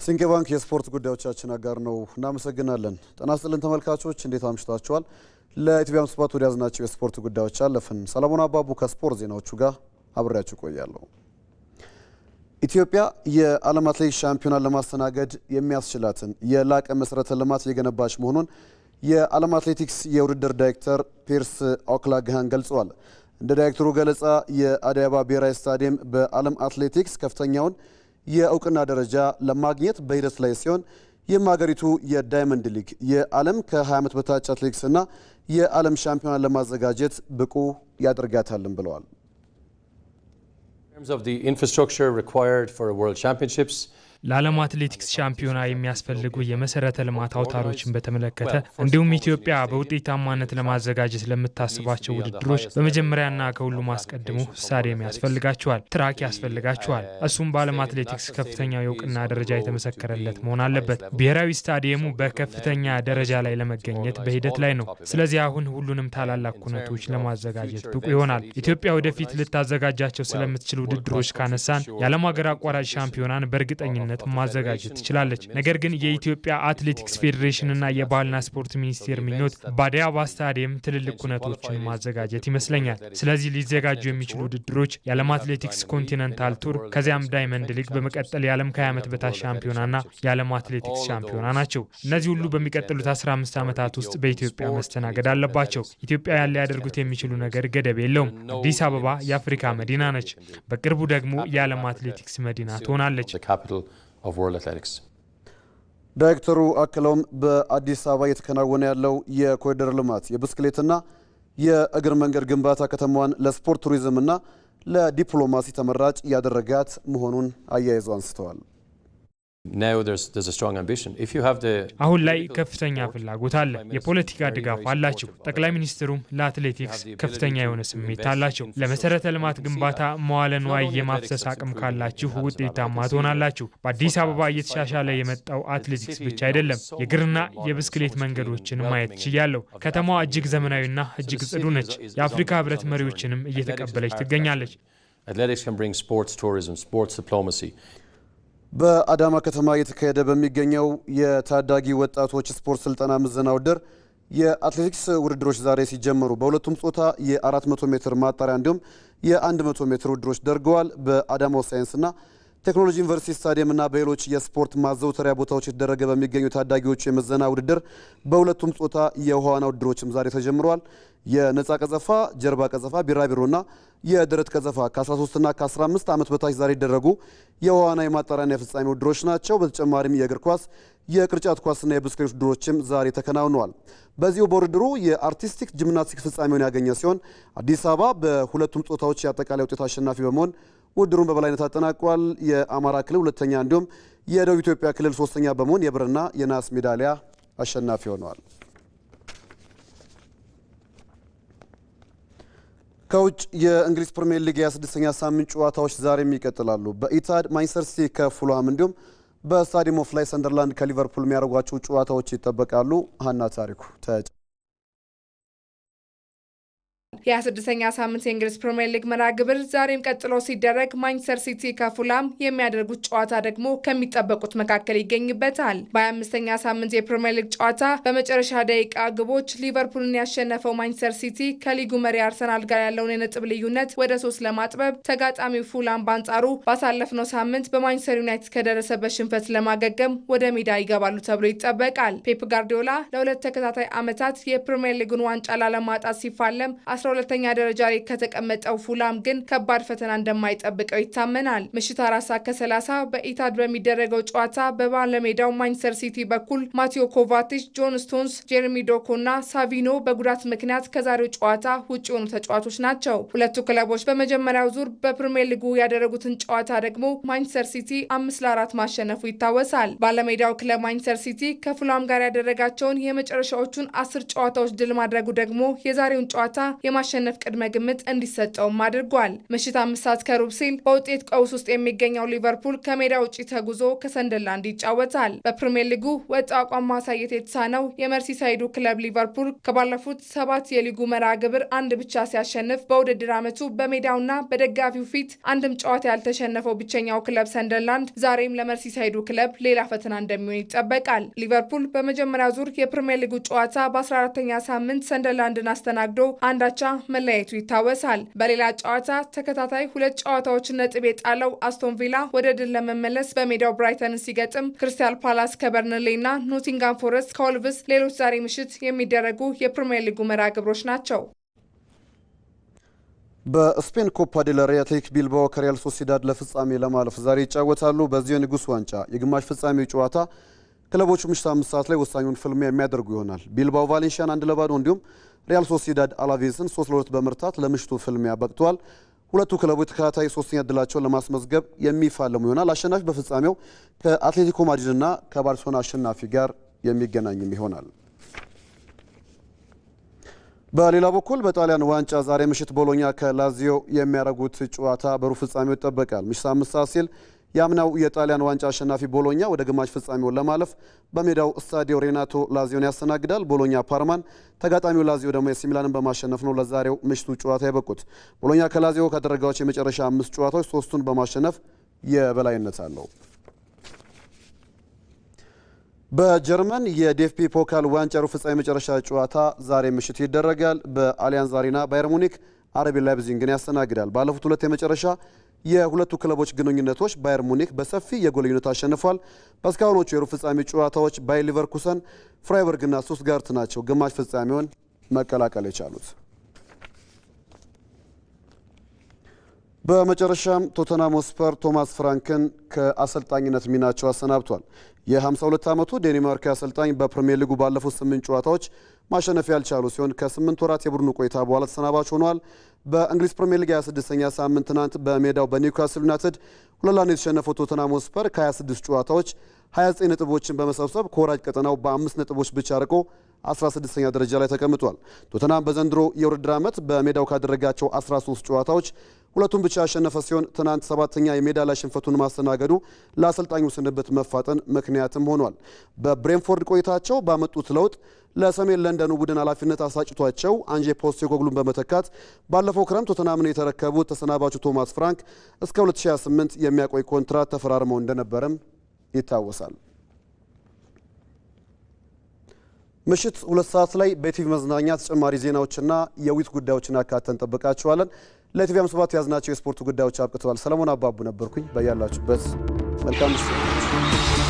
ሲንቄ ባንክ የስፖርት ጉዳዮቻችን አጋር ነው። እናመሰግናለን። ጤና ይስጥልን ተመልካቾች፣ እንዴት አምሽታችኋል? ለኢትዮጵያ ስፖርት ወደ ያዝናቸው የስፖርት ጉዳዮች አለፍን። ሰለሞን አባቡ ከስፖርት ዜናዎቹ ጋር አብሬያችሁ ቆያለሁ። ኢትዮጵያ የዓለም አትሌቲክስ ሻምፒዮናን ለማስተናገድ የሚያስችላትን የላቀ መሰረተ ልማት የገነባች መሆኑን የዓለም አትሌቲክስ የውድድር ዳይሬክተር ፒርስ ኦክላግሃን ገልጸዋል። እንደ ዳይሬክተሩ ገለጻ የአዲስ አበባ ብሔራዊ ስታዲየም በዓለም አትሌቲክስ ከፍተኛውን የእውቅና ደረጃ ለማግኘት በሂደት ላይ ሲሆን ይህም ሀገሪቱ የዳይመንድ ሊግ የዓለም ከ20 ዓመት በታች አትሌቲክስና የዓለም ሻምፒዮና ለማዘጋጀት ብቁ ያደርጋታልን ብለዋል። In terms of the infrastructure required for World Championships, ለዓለም አትሌቲክስ ሻምፒዮና የሚያስፈልጉ የመሰረተ ልማት አውታሮችን በተመለከተ እንዲሁም ኢትዮጵያ በውጤታማነት ለማዘጋጀት ለምታስባቸው ውድድሮች በመጀመሪያና ከሁሉም አስቀድሞ ስታዲየም ያስፈልጋቸዋል፣ ትራክ ያስፈልጋቸዋል። እሱም በዓለም አትሌቲክስ ከፍተኛው የእውቅና ደረጃ የተመሰከረለት መሆን አለበት። ብሔራዊ ስታዲየሙ በከፍተኛ ደረጃ ላይ ለመገኘት በሂደት ላይ ነው። ስለዚህ አሁን ሁሉንም ታላላቅ ኩነቶች ለማዘጋጀት ብቁ ይሆናል። ኢትዮጵያ ወደፊት ልታዘጋጃቸው ስለምትችል ውድድሮች ካነሳን የዓለም ሀገር አቋራጭ ሻምፒዮናን በእርግጠኝነት ማዘጋጀት ትችላለች። ነገር ግን የኢትዮጵያ አትሌቲክስ ፌዴሬሽንና የባህልና ስፖርት ሚኒስቴር ምኞት በአዲስ አበባ ስታዲየም ትልልቅ ኩነቶችን ማዘጋጀት ይመስለኛል። ስለዚህ ሊዘጋጁ የሚችሉ ውድድሮች የዓለም አትሌቲክስ ኮንቲኔንታል ቱር፣ ከዚያም ዳይመንድ ሊግ፣ በመቀጠል የዓለም ከ20 ዓመት በታች ሻምፒዮናና የዓለም አትሌቲክስ ሻምፒዮና ናቸው። እነዚህ ሁሉ በሚቀጥሉት 15 ዓመታት ውስጥ በኢትዮጵያ መስተናገድ አለባቸው። ኢትዮጵያ ሊያደርጉት የሚችሉ ነገር ገደብ የለውም። አዲስ አበባ የአፍሪካ መዲና ነች። በቅርቡ ደግሞ የዓለም አትሌቲክስ መዲና ትሆናለች። of World Athletics. ዳይሬክተሩ አክለውም በአዲስ አበባ እየተከናወነ ያለው የኮሪደር ልማት የብስክሌትና የእግር መንገድ ግንባታ ከተማዋን ለስፖርት ቱሪዝምና ለዲፕሎማሲ ተመራጭ ያደረጋት መሆኑን አያይዘው አንስተዋል። Now there's a strong ambition. If you have the አሁን ላይ ከፍተኛ ፍላጎት አለ። የፖለቲካ ድጋፍ አላቸው። ጠቅላይ ሚኒስትሩም ለአትሌቲክስ ከፍተኛ የሆነ ስሜት አላቸው። ለመሰረተ ልማት ግንባታ መዋለ ንዋይ የማፍሰስ አቅም ካላችሁ ውጤታማ ትሆናላችሁ። በአዲስ አበባ እየተሻሻለ የመጣው አትሌቲክስ ብቻ አይደለም፣ የእግርና የብስክሌት መንገዶችን ማየት ችያለሁ። ከተማዋ እጅግ ዘመናዊና እጅግ ጽዱ ነች። የአፍሪካ ህብረት መሪዎችንም እየተቀበለች ትገኛለች። athletics can bring sports tourism, sports diplomacy. በአዳማ ከተማ እየተካሄደ በሚገኘው የታዳጊ ወጣቶች ስፖርት ስልጠና ምዘና ውድድር የአትሌቲክስ ውድድሮች ዛሬ ሲጀመሩ በሁለቱም ጾታ የ400 ሜትር ማጣሪያ እንዲሁም የ100 ሜትር ውድድሮች ደርገዋል። በአዳማው ሳይንስና ቴክኖሎጂ ዩኒቨርሲቲ ስታዲየምና በሌሎች የስፖርት ማዘውተሪያ ቦታዎች የተደረገ በሚገኙ ታዳጊዎች የምዘና ውድድር በሁለቱም ጾታ የውሃ ዋና ውድድሮችም ዛሬ ተጀምረዋል። የነጻ ቀዘፋ፣ ጀርባ ቀዘፋ፣ ቢራቢሮና የደረት ቀዘፋ ከ13ና ከ15 ዓመት በታች ዛሬ የተደረጉ የውሃ ዋና የማጣሪያና የፍጻሜ ውድድሮች ናቸው። በተጨማሪም የእግር ኳስ፣ የቅርጫት ኳስና የብስክሌት ውድድሮችም ዛሬ ተከናውነዋል። በዚሁ በውድድሩ የአርቲስቲክ ጂምናስቲክ ፍጻሜውን ያገኘ ሲሆን አዲስ አበባ በሁለቱም ጾታዎች የአጠቃላይ ውጤት አሸናፊ በመሆን ውድድሩን በበላይነት አጠናቋል። የአማራ ክልል ሁለተኛ እንዲሁም የደቡብ ኢትዮጵያ ክልል ሶስተኛ በመሆን የብርና የናስ ሜዳሊያ አሸናፊ ሆነዋል። ከውጭ የእንግሊዝ ፕሪሚየር ሊግ የ26ኛ ሳምንት ጨዋታዎች ዛሬም ይቀጥላሉ። በኢታድ ማንቸስተር ሲቲ ከፉልሃም እንዲሁም በስታዲየም ኦፍ ላይ ሰንደርላንድ ከሊቨርፑል የሚያደርጓቸው ጨዋታዎች ይጠበቃሉ። ሀና ታሪኩ የ26ኛ ሳምንት የእንግሊዝ ፕሪሚየር ሊግ መርሃ ግብር ዛሬም ቀጥሎ ሲደረግ ማንቸስተር ሲቲ ከፉልሃም የሚያደርጉት ጨዋታ ደግሞ ከሚጠበቁት መካከል ይገኝበታል። በ25ኛ ሳምንት የፕሪሚየር ሊግ ጨዋታ በመጨረሻ ደቂቃ ግቦች ሊቨርፑልን ያሸነፈው ማንቸስተር ሲቲ ከሊጉ መሪ አርሰናል ጋር ያለውን የነጥብ ልዩነት ወደ 3 ለማጥበብ፣ ተጋጣሚው ፉልሃም በአንጻሩ ባሳለፍነው ሳምንት በማንቸስተር ዩናይትድ ከደረሰበት ሽንፈት ለማገገም ወደ ሜዳ ይገባሉ ተብሎ ይጠበቃል። ፔፕ ጋርዲዮላ ለሁለት ተከታታይ ዓመታት የፕሪሚየር ሊጉን ዋንጫ ላለማጣት ሲፋለም 12ኛ ደረጃ ላይ ከተቀመጠው ፉልሃም ግን ከባድ ፈተና እንደማይጠብቀው ይታመናል። ምሽት 4:30 በኢታድ በሚደረገው ጨዋታ በባለሜዳው ማንቸስተር ሲቲ በኩል ማቴዮ ኮቫቲች፣ ጆን ስቶንስ፣ ጄሬሚ ዶኮና ሳቪኖ በጉዳት ምክንያት ከዛሬው ጨዋታ ውጭ የሆኑ ተጫዋቾች ናቸው። ሁለቱ ክለቦች በመጀመሪያው ዙር በፕሪሚየር ሊጉ ያደረጉትን ጨዋታ ደግሞ ማንቸስተር ሲቲ 5-4 ማሸነፉ ይታወሳል። ባለሜዳው ክለብ ማንቸስተር ሲቲ ከፉልሃም ጋር ያደረጋቸውን የመጨረሻዎቹን 10 ጨዋታዎች ድል ማድረጉ ደግሞ የዛሬውን ጨዋታ የማሸነፍ ቅድመ ግምት እንዲሰጠውም አድርጓል። ምሽት 5 ሰዓት ከሩብ ሲል በውጤት ቀውስ ውስጥ የሚገኘው ሊቨርፑል ከሜዳ ውጪ ተጉዞ ከሰንደርላንድ ይጫወታል። በፕሪሚየር ሊጉ ወጥ አቋም ማሳየት የተሳነው የመርሲሳይዱ ክለብ ሊቨርፑል ከባለፉት 7 የሊጉ መርሃ ግብር አንድ ብቻ ሲያሸንፍ በውድድር ዓመቱ በሜዳውና በደጋፊው ፊት አንድም ጨዋታ ያልተሸነፈው ብቸኛው ክለብ ሰንደርላንድ ዛሬም ለመርሲሳይዱ ክለብ ሌላ ፈተና እንደሚሆን ይጠበቃል። ሊቨርፑል በመጀመሪያ ዙር የፕሪሚየር ሊጉ ጨዋታ በ14ኛ ሳምንት ሰንደርላንድን አስተናግዶ አንዳቻ መለያየቱ ይታወሳል። በሌላ ጨዋታ ተከታታይ 2 ጨዋታዎች ነጥብ የጣለው አስቶን ቪላ ወደ ድል ለመመለስ በሜዳው ብራይተንን ሲገጥም ክሪስታል ፓላስ ከበርንሌና ኖቲንጋም ፎረስት ከወልቭስ ሌሎች ዛሬ ምሽት የሚደረጉ የፕሪሚየር ሊጉ መርሃ ግብሮች ናቸው። በስፔን ኮፓ ዴል ሬይ አትሌቲክ ቢልባኦ ከሪያል ሶሲዳድ ለፍጻሜ ለማለፍ ዛሬ ይጫወታሉ። በዚህ የንጉስ ዋንጫ የግማሽ ፍጻሜው ጨዋታ ክለቦቹ ምሽት 5 ሰዓት ላይ ወሳኙን ፍልሚያ የሚያደርጉ ይሆናል። ቢልባኦ ቫሌንሺያን 1-0 እንዲሁም ሪያል ሶሲዳድ አላቬዝን 3-2 በመርታት ለምሽቱ ፍልሚያ በቅተዋል። ሁለቱ ክለቦች ተከታታይ ሶስተኛ ድላቸውን ለማስመዝገብ የሚፋለሙ ይሆናል። አሸናፊ በፍጻሜው ከአትሌቲኮ ማድሪድና ከባርሴሎና አሸናፊ ጋር የሚገናኝም ይሆናል። በሌላ በኩል በጣሊያን ዋንጫ ዛሬ ምሽት ቦሎኛ ከላዚዮ የሚያደርጉት ጨዋታ በሩብ ፍጻሜው ይጠበቃል። ምሽት 5 ሰዓት ሲል ያምናው የጣሊያን ዋንጫ አሸናፊ ቦሎኛ ወደ ግማሽ ፍጻሜውን ለማለፍ በሜዳው ስታዲዮ ሬናቶ ላዚዮን ያስተናግዳል። ቦሎኛ ፓርማን፣ ተጋጣሚው ላዚዮ ደግሞ ኤሲ ሚላንን በማሸነፍ ነው ለዛሬው ምሽቱ ጨዋታ የበቁት። ቦሎኛ ከላዚዮ ካደረጋቸው የመጨረሻ 5 ጨዋታዎች 3ቱን በማሸነፍ የበላይነት አለው። በጀርመን የዲኤፍቢ ፖካል ዋንጫ ሩብ ፍጻሜ መጨረሻ ጨዋታ ዛሬ ምሽት ይደረጋል። በአሊያንዝ አሪና ባየር ሙኒክ አርቢ ላይፕዚግን ያስተናግዳል። ባለፉት 2 የመጨረሻ የሁለቱ ክለቦች ግንኙነቶች ባየር ሙኒክ በሰፊ የጎል ልዩነት አሸንፏል። በእስካሁኖቹ የሩብ ፍጻሜ ጨዋታዎች ባየር ሊቨርኩሰን፣ ፍራይበርግና ስቱትጋርት ናቸው ግማሽ ፍጻሜውን መቀላቀል የቻሉት። በመጨረሻም ቶተንሃም ሆትስፐር ቶማስ ፍራንክን ከአሰልጣኝነት ሚናቸው አሰናብቷል። የ52 ዓመቱ ዴንማርክ አሰልጣኝ በፕሪሚየር ሊጉ ባለፉት 8 ጨዋታዎች ማሸነፍ ያልቻሉ ሲሆን ከ8 ወራት የቡድኑ ቆይታ በኋላ ተሰናባች ሆነዋል። በእንግሊዝ ፕሪሚየር ሊግ 26ኛ ሳምንት ትናንት በሜዳው በኒውካስል ዩናይትድ 2-1 የተሸነፈው ቶተንሃም ሆትስፐር ከ26 ጨዋታዎች 29 ነጥቦችን በመሰብሰብ ከወራጅ ቀጠናው በ5 ነጥቦች ብቻ ርቆ 16ኛ ደረጃ ላይ ተቀምጧል። ቶተንሃም በዘንድሮ የውድድር ዓመት በሜዳው ካደረጋቸው 13 ጨዋታዎች ሁለቱን ብቻ ያሸነፈ ሲሆን ትናንት 7ኛ የሜዳ ላይ ሽንፈቱን ማስተናገዱ ለአሰልጣኙ ስንብት መፋጠን ምክንያትም ሆኗል። በብሬንፎርድ ቆይታቸው ባመጡት ለውጥ ለሰሜን ለንደኑ ቡድን ኃላፊነት አሳጭቷቸው አንጄ ፖስቴኮግሉን በመተካት ባለፈው ክረምት ቶተንሃምን የተረከቡት ተሰናባቹ ቶማስ ፍራንክ እስከ 2028 የሚያቆይ ኮንትራት ተፈራርመው እንደነበረም ይታወሳል። ምሽት 2 ሰዓት ላይ በቲቪ መዝናኛ ተጨማሪ ዜናዎችና የዊት ጉዳዮችን አካተን ጠብቃችኋለን። ለቲቪ 57 ያዝናቸው የስፖርት ጉዳዮች አብቅተዋል። ሰለሞን አባቡ ነበርኩኝ። በያላችሁበት መልካም ምሽት።